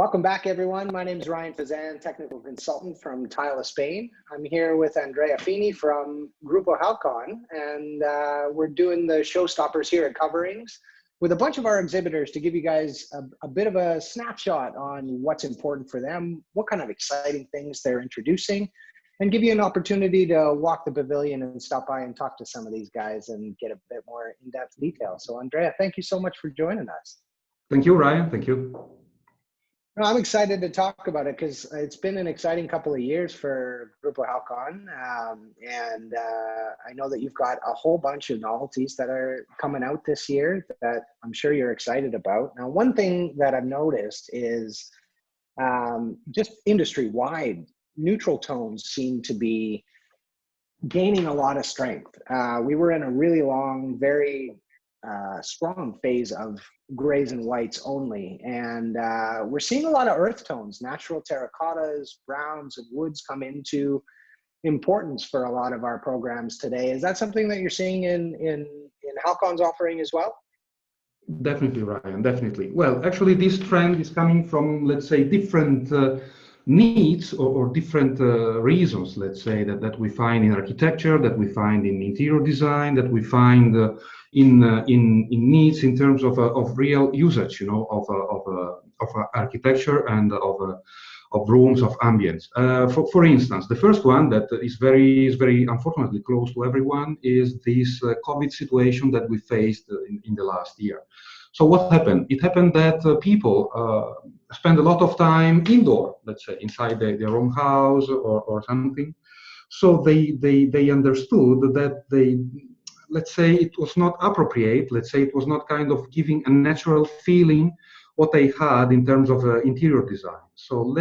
Welcome back, everyone. My name is Ryan Fasan, technical consultant from Tile, Spain. I'm here with Andrea Fini from Grupo Halcon, and we're doing the Showstoppers here at Coverings with a bunch of our exhibitors to give you guys a bit of a snapshot on what's important for them, what kind of exciting things they're introducing, and give you an opportunity to walk the pavilion and stop by and talk to some of these guys and get a bit more in-depth detail. So Andrea, thank you so much for joining us. Thank you, Ryan. Thank you. No, I'm excited to talk about it because it's been an exciting couple of years for Grupo Halcon, and I know that you've got a whole bunch of novelties that are coming out this year that I'm sure you're excited about. Now, one thing that I've noticed is just industry-wide, neutral tones seem to be gaining a lot of strength. We were in a really long, very strong phase of grays and whites only, and we're seeing a lot of earth tones, natural terracottas, browns, and woods come into importance for a lot of our programs today. Is that something that you're seeing in Halcon's offering as well? Definitely, Ryan, definitely. Well, actually, this trend is coming from, let's say, different needs or different reasons, let's say, that we find in architecture, that we find in interior design, that we find in needs in terms of real usage, you know, of architecture and of rooms, of ambience. For instance, the first one that is very unfortunately close to everyone is this COVID situation that we faced in the last year. So what happened? It happened that people spend a lot of time indoor, let's say, inside their own house or something. So they understood that let's say it was not appropriate, let's say it was not kind of giving a natural feeling what they had in terms of interior design. So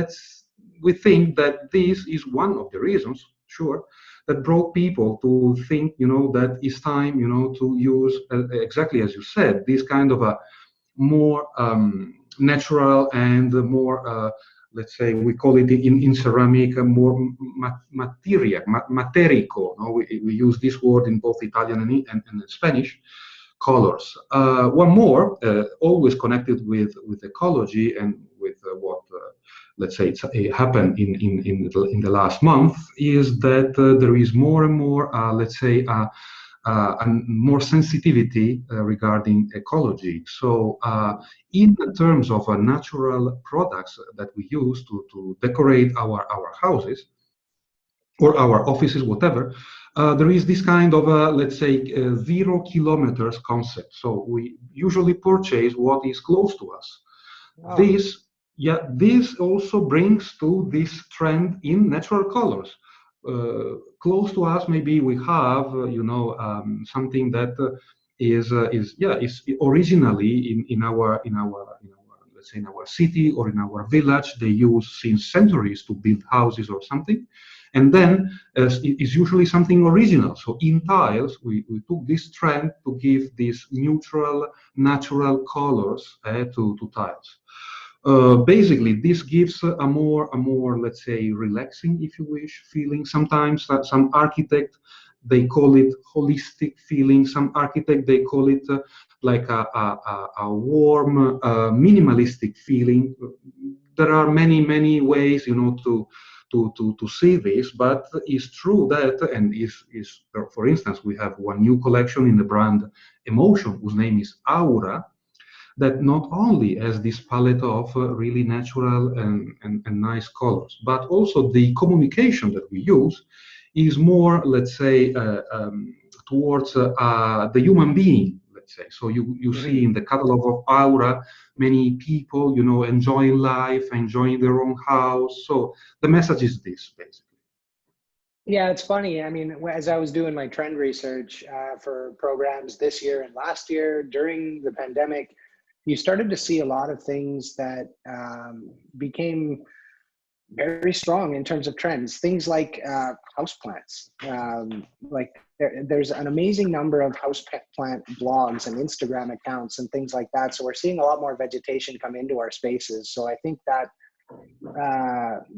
we think that this is one of the reasons, sure, that brought people to think, you know, that it's time, you know, to use, exactly as you said, this kind of a more natural and more, let's say, we call it in ceramic, more materico. No? We use this word in both Italian and Spanish, colors. One more, always connected with ecology and with what, let's say, it happened in the last month, is that there is more and more, let's say, more sensitivity regarding ecology. So in terms of natural products that we use to decorate our houses or our offices, whatever, there is this kind of, let's say, 0 kilometers concept. So we usually purchase what is close to us. Wow. This also brings to this trend in natural colors. Close to us, maybe we have, you know, something that is originally in our let's say in our city or in our village they use since centuries to build houses or something, and then it is usually something original. So in tiles, we took this trend to give these neutral, natural colors to tiles. Basically, this gives a more, let's say, relaxing, if you wish, feeling. Sometimes some architect, they call it holistic feeling. Some architect, they call it like a warm, minimalistic feeling. There are many ways, you know, to see this, but it's true that, and for instance, we have one new collection in the brand Emotion, whose name is Aura, that not only has this palette of really natural and nice colors, but also the communication that we use is more, let's say, towards the human being, let's say. So you see in the catalog of Aura, many people, you know, enjoying life, enjoying their own house. So the message is this, basically. Yeah, it's funny. I mean, as I was doing my trend research for programs this year and last year during the pandemic, you started to see a lot of things that became very strong in terms of trends. Things like houseplants. Like there's an amazing number of houseplant blogs and Instagram accounts and things like that. So we're seeing a lot more vegetation come into our spaces. So I think that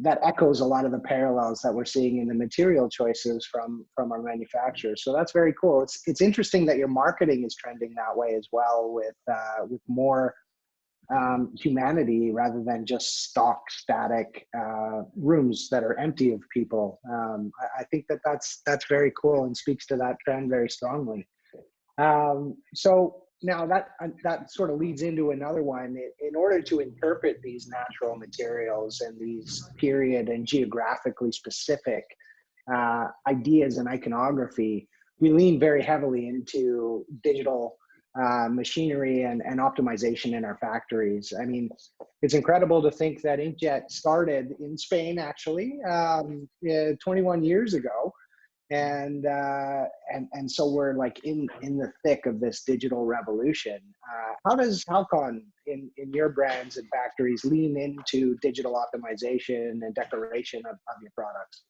that echoes a lot of the parallels that we're seeing in the material choices from our manufacturers. So that's very cool. It's interesting that your marketing is trending that way as well, with more humanity rather than just stock static rooms that are empty of people. I think that that's very cool and speaks to that trend very strongly. So now that sort of leads into another one. In order to interpret these natural materials and these period and geographically specific ideas and iconography, we lean very heavily into digital machinery and optimization in our factories. I mean, it's incredible to think that inkjet started in Spain actually 21 years ago. And so we're like in the thick of this digital revolution. How does Halcon in your brands and factories lean into digital optimization and declaration of your products?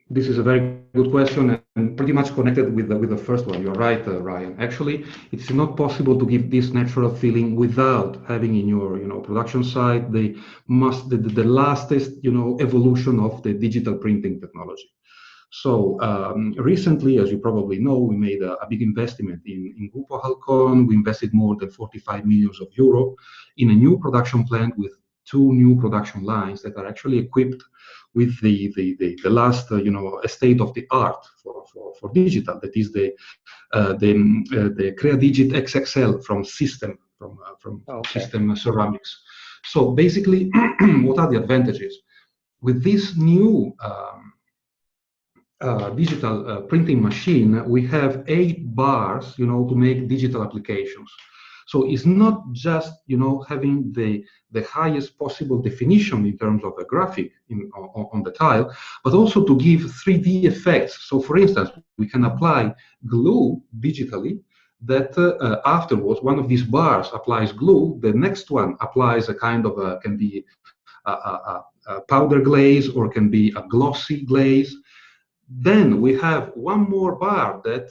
This is a very good question and pretty much connected with the first one. You're right, Ryan. Actually, it's not possible to give this natural feeling without having in your production site the latest evolution of the digital printing technology. So recently, as you probably know, we made a big investment in Grupo Halcon. We invested more than 45 million of euro in a new production plant with 2 new production lines that are actually equipped with the last state of the art for digital. That is the CreaDigit XXL from System Okay. System Ceramics. So basically, what are the advantages with this new digital printing machine? We have 8 bars, to make digital applications. So it's not just, having the highest possible definition in terms of a graphic on the tile, but also to give 3D effects. So for instance, we can apply glue digitally that afterwards, one of these bars applies glue, the next one applies a kind of can be a powder glaze or can be a glossy glaze. Then we have one more bar that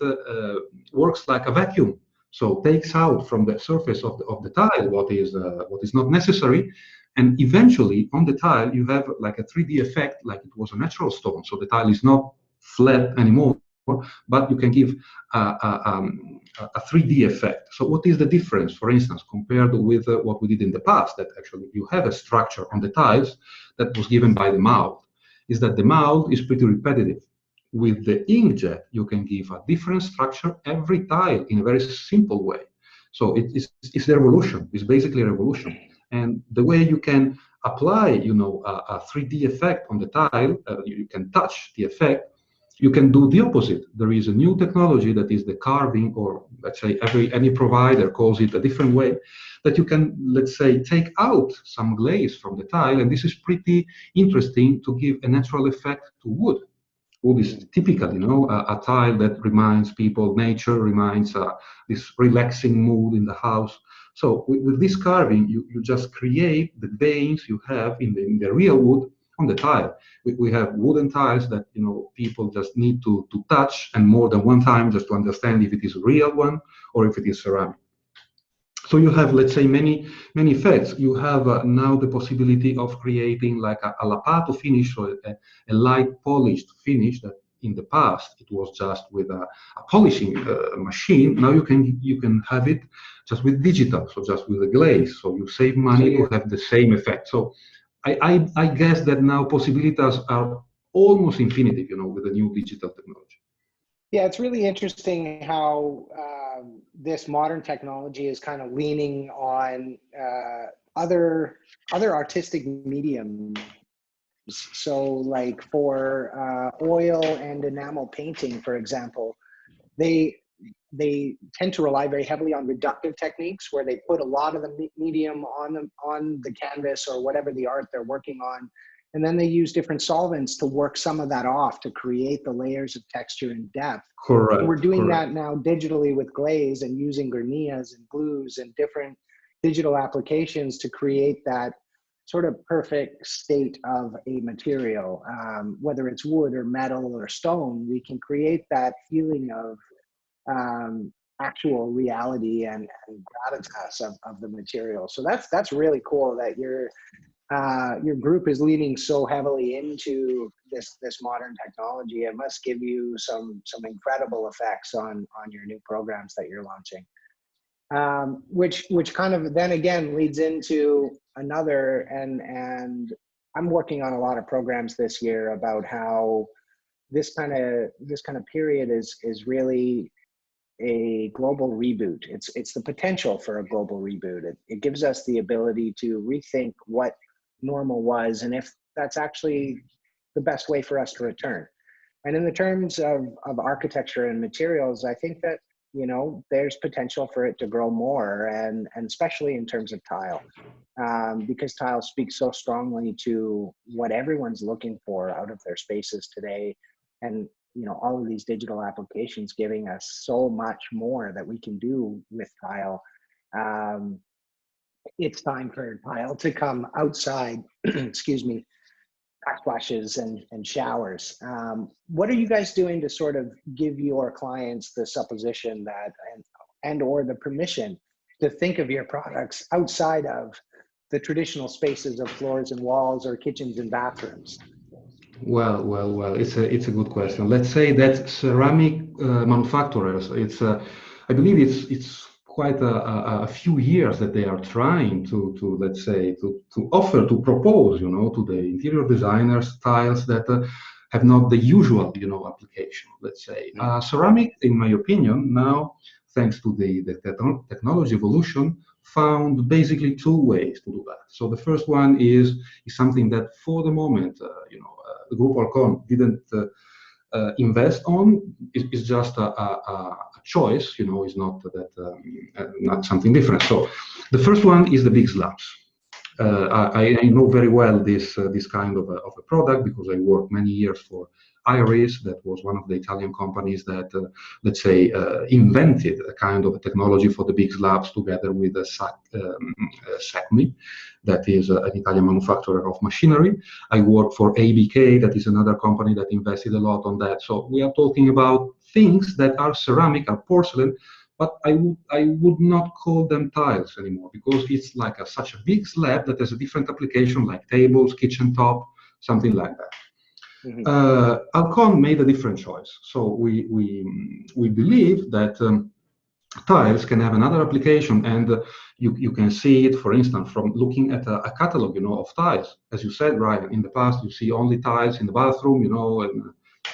works like a vacuum, so takes out from the surface of the tile what is not necessary, and eventually on the tile you have like a 3D effect, like it was a natural stone. So the tile is not flat anymore, but you can give a 3D effect. So what is the difference, for instance, compared with what we did in the past, that actually you have a structure on the tiles that was given by the mold, is that the mold is pretty repetitive. With the inkjet, you can give a different structure every tile in a very simple way. So it's the revolution. It's basically a revolution. And the way you can apply, a 3D effect on the tile, you can touch the effect. You can do the opposite. There is a new technology that is the carving, or let's say any provider calls it a different way, that you can, let's say, take out some glaze from the tile. And this is pretty interesting to give a natural effect to wood. Wood is typical, a tile that reminds people nature, reminds this relaxing mood in the house. So with this carving, you just create the veins you have in the real wood on the tile. We have wooden tiles that people just need to touch, and more than one time, just to understand if it is a real one or if it is ceramic. So you have, let's say, many effects. You have now the possibility of creating like a lapato finish, or a light polished finish that in the past it was just with a polishing machine. Now you can have it just with digital, so just with a glaze. So you save money to have the same effect. So I guess that now possibilities are almost infinite, with the new digital technology. Yeah, it's really interesting how this modern technology is kind of leaning on other artistic mediums. So like for oil and enamel painting, for example, they tend to rely very heavily on reductive techniques, where they put a lot of the medium on the canvas or whatever the art they're working on. And then they use different solvents to work some of that off to create the layers of texture and depth. Correct. And we're doing that now digitally with glaze and using granillas and glues and different digital applications to create that sort of perfect state of a material. Whether it's wood or metal or stone, we can create that feeling of actual reality and gravitas of the material. So that's really cool that your group is leaning so heavily into this modern technology. It must give you some incredible effects on your new programs that you're launching. which kind of then again leads into another, and I'm working on a lot of programs this year about how this kind of period is really a global reboot. It's the potential for a global reboot. It gives us the ability to rethink what normal was, and if that's actually the best way for us to return. And in the terms of architecture and materials, I think that, you know, there's potential for it to grow more, and especially in terms of tile, because tile speaks so strongly to what everyone's looking for out of their spaces today. And, you know, all of these digital applications giving us so much more that we can do with tile. It's time for tile to come outside, excuse me, backsplashes and showers. What are you guys doing to sort of give your clients the supposition that and or the permission to think of your products outside of the traditional spaces of floors and walls or kitchens and bathrooms? Well. It's a good question. Let's say that ceramic manufacturers. I believe it's quite a few years that they are trying to let's say to offer, to propose, you know, to the interior designers tiles that have not the usual, you know, application. Let's say ceramic, in my opinion, now thanks to the technology evolution, found basically two ways to do that. So the first one is something that for the moment, you know, the group Halcon didn't invest on. It's just a choice, you know. It's not that not something different. So the first one is the big slabs. I know very well this kind of a product because I worked many years for Iris. That was one of the Italian companies that, let's say, invented a kind of a technology for the big slabs together with Sacmi, that is an Italian manufacturer of machinery. I worked for ABK, that is another company that invested a lot on that. So we are talking about things that are ceramic, are porcelain, but I would not call them tiles anymore because it's like such a big slab that has a different application, like tables, kitchen top, something like that. Halcon made a different choice. So we believe that tiles can have another application, and you can see it, for instance, from looking at a catalog, you know, of tiles. As you said, Ryan, in the past you see only tiles in the bathroom, you know, and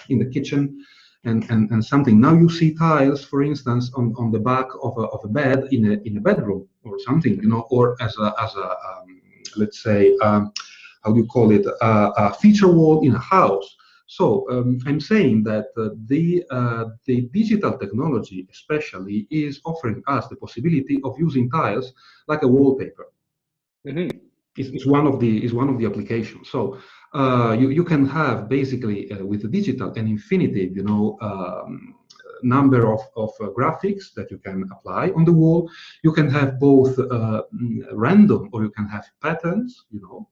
in the kitchen. And something. Now you see tiles, for instance, on the back of a bed in a bedroom or something, you know, or as a let's say, how do you call it, a feature wall in a house. So I'm saying that the digital technology, especially, is offering us the possibility of using tiles like a wallpaper. Is one of the applications. So you can have basically with the digital an infinitive, you know, number of graphics that you can apply on the wall. You can have both random, or you can have patterns, you know,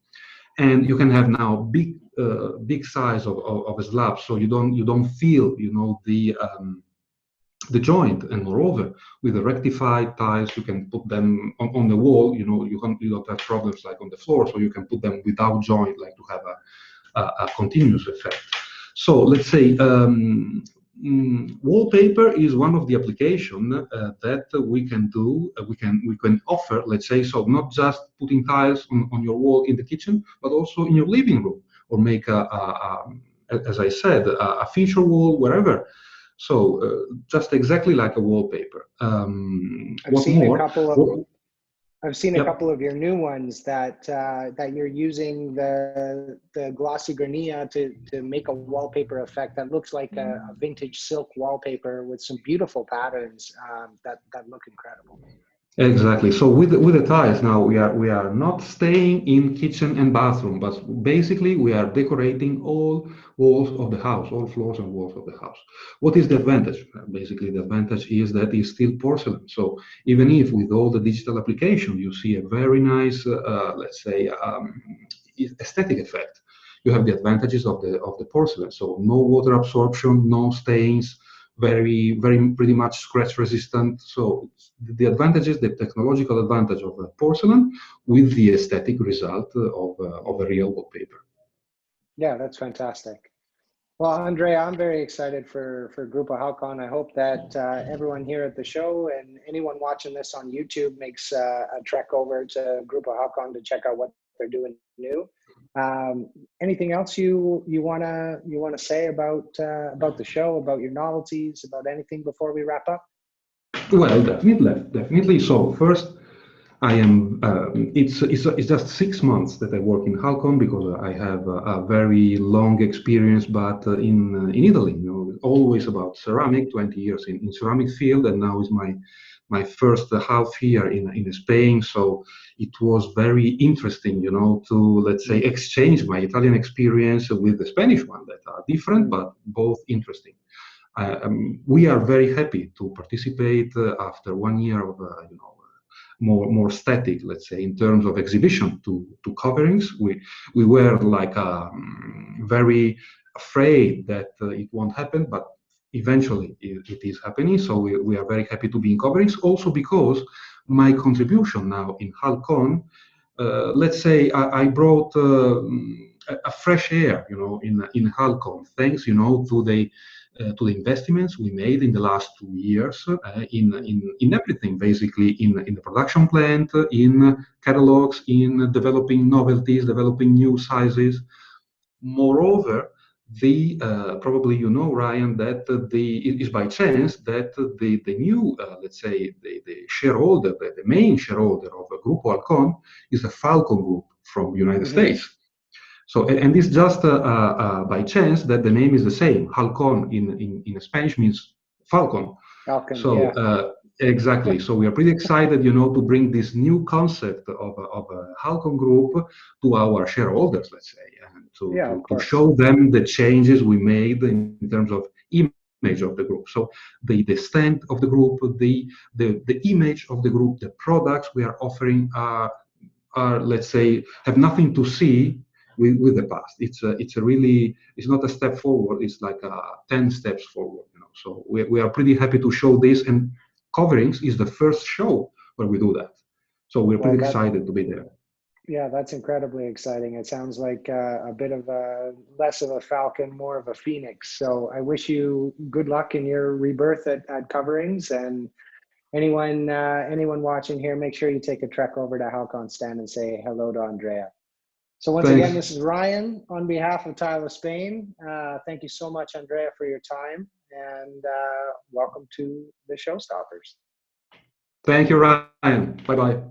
and you can have now big size of a slab, so you don't feel, you know, the joint. And moreover, with the rectified tiles, you can put them on the wall, you know. You don't have problems like on the floor, so you can put them without joint, like to have a continuous effect. So let's say wallpaper is one of the application that we can do. We can offer, let's say, so not just putting tiles on your wall in the kitchen, but also in your living room, or make as I said, a feature wall wherever. So just exactly like a wallpaper. I've seen a couple of your new ones that you're using the glossy granilla to make a wallpaper effect that looks like a vintage silk wallpaper with some beautiful patterns that look incredible. Exactly. So with the tiles now, we are not staying in kitchen and bathroom, but basically we are decorating all walls of the house, all floors and walls of the house. What is the advantage? Basically, the advantage is that it's still porcelain. So even if with all the digital application you see a very nice, let's say, aesthetic effect, you have the advantages of the porcelain. So no water absorption, no stains, very pretty much scratch resistant. So the advantages, the technological advantage of porcelain with the aesthetic result of a real wallpaper. Yeah, that's fantastic. Well, Andrea, I'm very excited for Grupo Halcon. I hope that everyone here at the show and anyone watching this on YouTube makes a trek over to Grupo Halcon to check out what they're doing new. Anything else you wanna say about the show, about your novelties, about anything before we wrap up? Well, definitely. So first, I am. It's just 6 months that I work in Halcon because I have a very long experience, but in Italy, always about ceramic. 20 years in ceramic field, and now is my first half year in Spain. So it was very interesting, to let's say exchange my Italian experience with the Spanish one that are different but both interesting. We are very happy to participate after 1 year of more static, let's say, in terms of exhibition to coverings. We were like very afraid that it won't happen, but eventually it is happening. So we are very happy to be in coverings. Also because my contribution now in Halcon, let's say I brought a fresh air, in Halcon, thanks, to the investments we made in the last 2 years in everything, basically in the production plant, in catalogs, in developing novelties, developing new sizes. Moreover, the probably Ryan, that it is by chance that the new let's say the shareholder, the main shareholder of Grupo Alcon is the Falcon Group from United States. So, and it's just by chance that the name is the same. Halcon in Spanish means falcon. Falcon, So yeah. exactly. So we are pretty excited, to bring this new concept of a Halcon Group to our shareholders, let's say, and to show them the changes we made in terms of image of the group. So the stand of the group, the image of the group, the products we are offering are let's say have nothing to see with the past. It's not a step forward. It's like 10 steps forward. So we are pretty happy to show this, and coverings is the first show where we do that. So we're pretty excited to be there. Yeah, that's incredibly exciting. It sounds like a bit of less of a falcon, more of a phoenix. So I wish you good luck in your rebirth at coverings, and anyone watching here, make sure you take a trek over to Halcon stand and say hello to Andrea. So once again, this is Ryan on behalf of Tile of Spain. Thank you so much, Andrea, for your time, and welcome to the Showstoppers. Thank you, Ryan. Bye-bye.